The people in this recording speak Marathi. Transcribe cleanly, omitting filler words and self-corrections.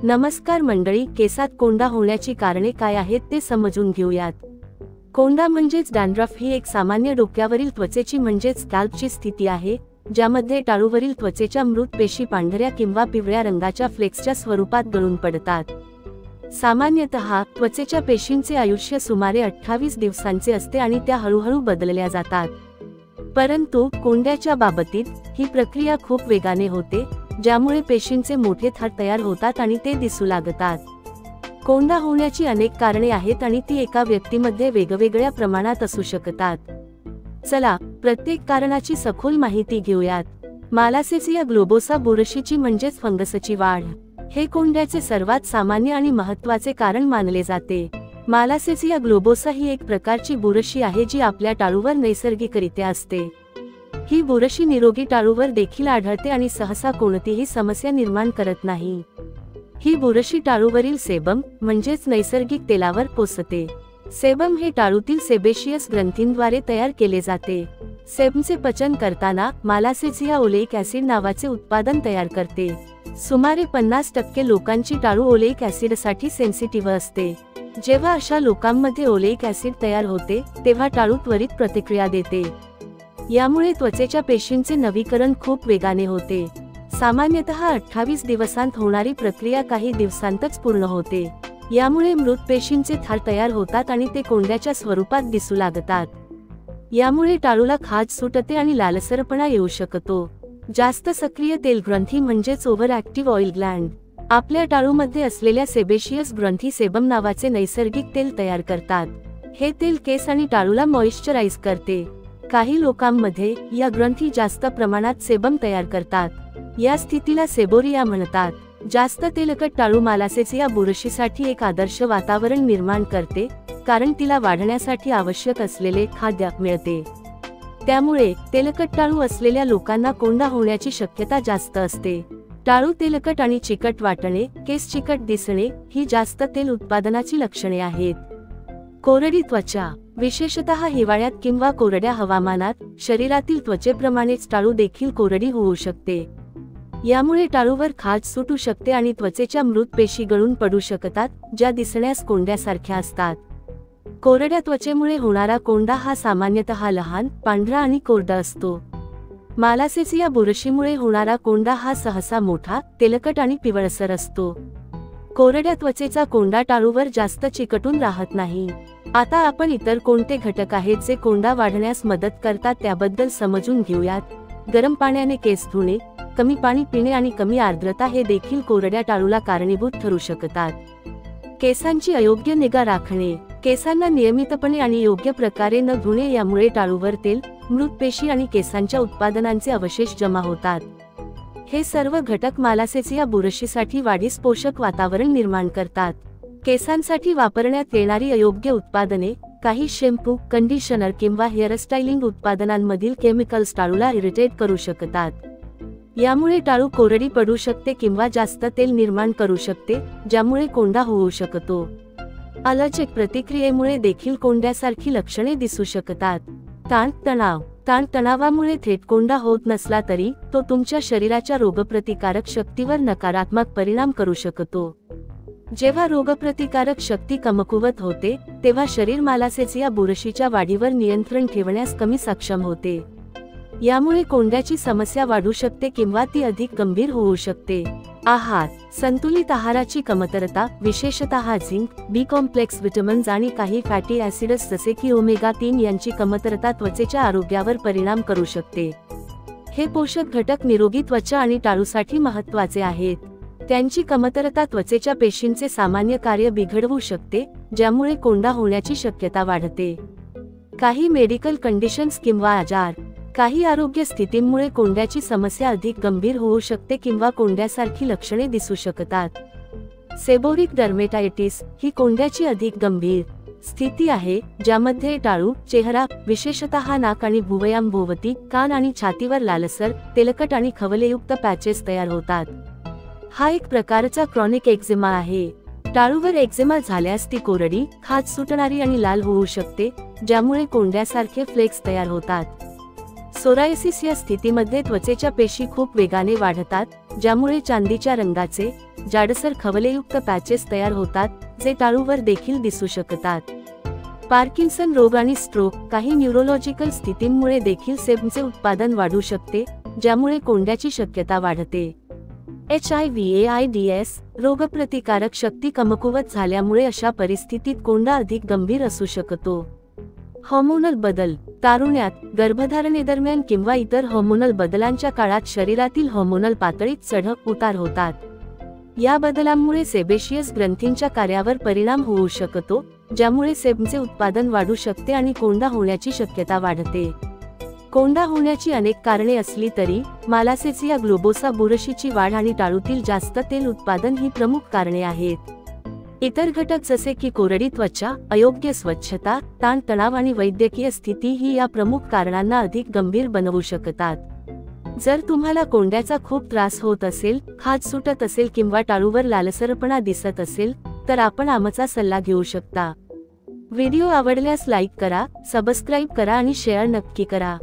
नमस्कार मंडळी, केसात कोंडा होण्याची कारणे काय आहेत ते समजून घेऊयात। कोंडा म्हणजेच डॅन्ड्रफ ही एक सामान्य डोक्यावरील त्वचेची म्हणजेच स्कॅल्पची स्थिती आहे, ज्यामध्ये टाळूवरील त्वचेच्या मृत पेशी पांढऱ्या किंवा पिवळ्या रंगाच्या फ्लेक्सच्या स्वरूपात गळून पडतात। सामान्यतः त्वचेच्या पेशींचे आयुष्य सुमारे 28 दिवसांचे असते आणि त्या हळूहळू बदलल्या जातात। परंतु कोंड्याच्या बाबतीत ही प्रक्रिया खूप वेगाने होते, ज्यामुळे पेशींचे मोठे थर तयार होतात आणि ते दिसू लागतात। कोंडा होण्याची अनेक कारणे आहेत आणि ती एका व्यक्तीमध्ये वेगवेगळ्या प्रमाणात असू शकतात। चला प्रत्येक कारणाची सखोल माहिती घेऊयात। मालासेसिया ग्लोबोसा बुरशीची म्हणजेच फंगसची वाढ हे कोंड्याचे सर्वात सामान्य आणि महत्त्वाचे कारण मानले जाते। मालासेसिया ग्लोबोसा ही एक प्रकारची बुरशी आहे जी आपल्या टाळूवर नैसर्गिकरित्या असते। ही बुरशी निरोगी टाळूवर देखील आढळते आणि सहसा कोणतीही समस्या निर्माण करत नाही। ही बुरशी टाळूवरील सेबम म्हणजेच नैसर्गिक तेलावर पोसते। सेबम हे टाळूतील सेबेशियस ग्रंथींद्वारे तयार केले जाते। सेबमचे पचन करताना मालासेसिया ओलेइक ऍसिड नावाचे उत्पादन तयार करते। सुमारे 50% लोकांची टाळू ओलेइक ऍसिडसाठी सेन्सिटिव्ह असते। जेव्हा अशा लोकांमध्ये ओलेइक ऍसिड तयार होते, तेव्हा टाळू त्वरित प्रतिक्रिया देते। यामुळे त्वचेच्या पेशींचे नवीकरण खूप वेगाने होते। सामान्यतः 28 दिवसांत होणारी प्रक्रिया काही दिवसांतच पूर्ण होते। यामुळे मृत पेशींचे थर तयार होतात आणि ते कोंड्याच्या स्वरूपात दिसू लागतात। यामुळे टाळूला खाज सुटते आणि लालसरपणा येऊ शकतो। जास्त सक्रिय तेल ग्रंथी म्हणजेच ओव्हर ऍक्टिव्ह ऑइल ग्लँड आपल्या टाळूमध्ये असलेल्या सेबेशियस ग्रंथी सेबम नावाचे नैसर्गिक तेल तयार करतात। हे तेल केस आणि टाळूला मॉइश्चराइज करते। काही लोकांमध्ये या ग्रंथी जास्त प्रमाणात सेबम तयार करतात। या स्थितीला सेबोरिया म्हणतात। जास्त तेलकट टाळू मालासेसिया बुरशीसाठी एक आदर्श वातावरण निर्माण करते, कारण तिला वाढण्यासाठी आवश्यक असलेले खाद्य मिळते। त्यामुळे तेलकट टाळू असलेल्या लोकांना कोंडा होण्याची शक्यता जास्त असते। टाळू तेलकट आणि चिकट वाटणे, केस चिकट दिसणे ही जास्त तेल उत्पादनाची लक्षणे आहेत। कोरडी त्वचा विशेषतः हिवाळ्यात किंवा कोरड्या हवामानात शरीरातील त्वचेप्रमाणेच टाळू देखील कोरडी होऊ शकते। यामुळे टाळूवर खाज सुटू शकते आणि त्वचेच्या मृत पेशी गळून पडू शकतात, ज्या दिसण्यास कोंड्यासारख्या असतात। कोरड्या त्वचेमुळे होणारा कोंडा हा सामान्यतः लहान, पांढरा आणि कोरडा असतो। मालासेसिया बुरशीमुळे होणारा कोंडा हा सहसा मोठा, तेलकट आणि पिवळसर असतो। कोरड्या त्वचेचा कोंडा टाळूवर जास्त चिकटून राहत नाही। आता आपण इतर कोणते घटक आहेत जे कोंडा वाढण्यास मदत करतात त्याबद्दल समजून घेऊयात। गरम पाण्याने केस धुणे, कमी पाणी पिणे आणि कमी आर्द्रता हे देखील कोरड्या टाळूला कारणीभूत ठरू शकतात। केसांची अयोग्य निगा राखणे केसांना नियमितपणे आणि योग्य प्रकारे न धुणे यामुळे टाळूवर तेल, मृत पेशी आणि केसांच्या उत्पादनांचे अवशेष जमा होतात। हे सर्व घटक मालासेसिया बुरशीसाठी वाढीस पोषक वातावरण निर्माण करतात। केसांसाठी वापरण्यात येणारी अयोग्य उत्पादने काही शॅम्पू, कंडिशनर किंवा हेअरस्टायलिंग उत्पादनांमधील केमिकल्स टाळूला इरिटेट करू शकतात। यामुळे टाळू कोरडी पडू शकते किंवा जास्त तेल निर्माण करू शकते, ज्यामुळे कोंडा होऊ शकतो। अलर्जिक प्रतिक्रियेमुळे देखील कोंड्यासारखी लक्षणे दिसू शकतात। ताण-तणाव ताण-तणावामुळे थेट कोंडा होत नसला तरी तो तुमच्या शरीराच्या रोगप्रतिकारक शक्तीवर नकारात्मक परिणाम करू शकतो। जेव्हा रोगप्रतिकारक शक्ती कमकुवत होते, तेव्हा शरीर मालासेसिया बुरशीच्या वाढीवर नियंत्रण ठेवण्यास कमी सक्षम होते। यामुळे कोंड्याची समस्या वाढू शकते किंवा ती अधिक गंभीर होऊ शकते। आहार संतुलित आहाराची कमतरता, विशेषतः झिंक, बी कॉम्प्लेक्स विटामिन्स आणि काही फॅटी ऍसिड्स जसे की ओमेगा 3 यांची कमतरता त्वचेच्या आरोग्यावर परिणाम करू शकते। हे पोषक घटक निरोगी त्वचा आणि टाळूसाठी महत्त्वाचे आहेत। त्यांची कमतरता त्वचेच्या पेशींचे सामान्य कार्य बिघडवू शकते, ज्यामुळे कोंडा होण्याची शक्यता वाढते। काही मेडिकल कंडिशन्स किंवा आजार काही आरोग्य स्थितींमुळे कोंड्याची समस्या अधिक गंभीर होऊ शकते किंवा कोंड्यासारखी लक्षणे दिसू शकतात। सेबोरिक डर्मेटायटिस ही कोंड्याची अधिक गंभीर स्थिती आहे, ज्यामध्ये टाळू, चेहरा, विशेषतः नाक आणि भुवयांभोवती, कान आणि छातीवर लालसर, तेलकट आणि खवलेयुक्त पॅचेस तयार होतात। हा एक प्रकारचा क्रॉनिक एक्झिमा आहे। टाळूवर एक्झिमा झाल्यास ती कोरडी, खाज सुटणारी आणि लाल होऊ शकते, ज्यामुळे कोंड्यासारखे फ्लेक्स तयार होतात। सोरायसिस या स्थितीमध्ये त्वचेच्या पेशी खूप वेगाने वाढतात, ज्यामुळे चांदीच्या रंगाचे जाडसर खवलेयुक्त पॅचेस तयार होतात, जे टाळूवर देखील दिसू शकतात. पार्किन्सन रोग आणि स्ट्रोक, काही न्यूरोलॉजिकल स्थितींमुळे देखील सेबमचे उत्पादन वाढू शकते, ज्यामुळे कोंड्याची शक्यता वाढते. HIV/AIDS रोगप्रतिकारक शक्ती कमकुवत झाल्यामुळे अशा परिस्थितीत कोंडा अधिक गंभीर असू शकतो. हॉर्मोनल बदल, तारुण्यात, गर्भधारणेदरम्यान किंवा इतर हॉर्मोनल बदलांच्या काळात शरीरातील हॉर्मोनल पातळीत चढ उतार होतात. या बदलांमुळे सेबेशियस ग्रंथींच्या कार्यावर परिणाम होऊ शकतो, ज्यामुळे सेबमचे उत्पादन वाढू शकते आणि कोंडा होण्याची शक्यता वाढते. कोंडा होण्याची अनेक कारणे असली तरी मालासेसिया ग्लोबोसा बुरशीची वाढ आणि टाळूतील जास्त तेल उत्पादन ही प्रमुख कारणे आहेत. इतर घटक जसे की कोरडी त्वचा, अयोग्य स्वच्छता, ताणतणाव आणि वैद्यकीय स्थिती ही या प्रमुख कारणांना अधिक गंभीर बनवू शकतात. जर तुम्हाला कोंड्याचा खूप त्रास होत असेल, खाज सुटत असेल किंवा टाळूवर लालसरपणा दिसत असेल, तर आपण आमचा सल्ला घेऊ शकता. व्हिडिओ आवडल्यास लाईक करा, सबस्क्राईब करा आणि शेअर नक्की करा.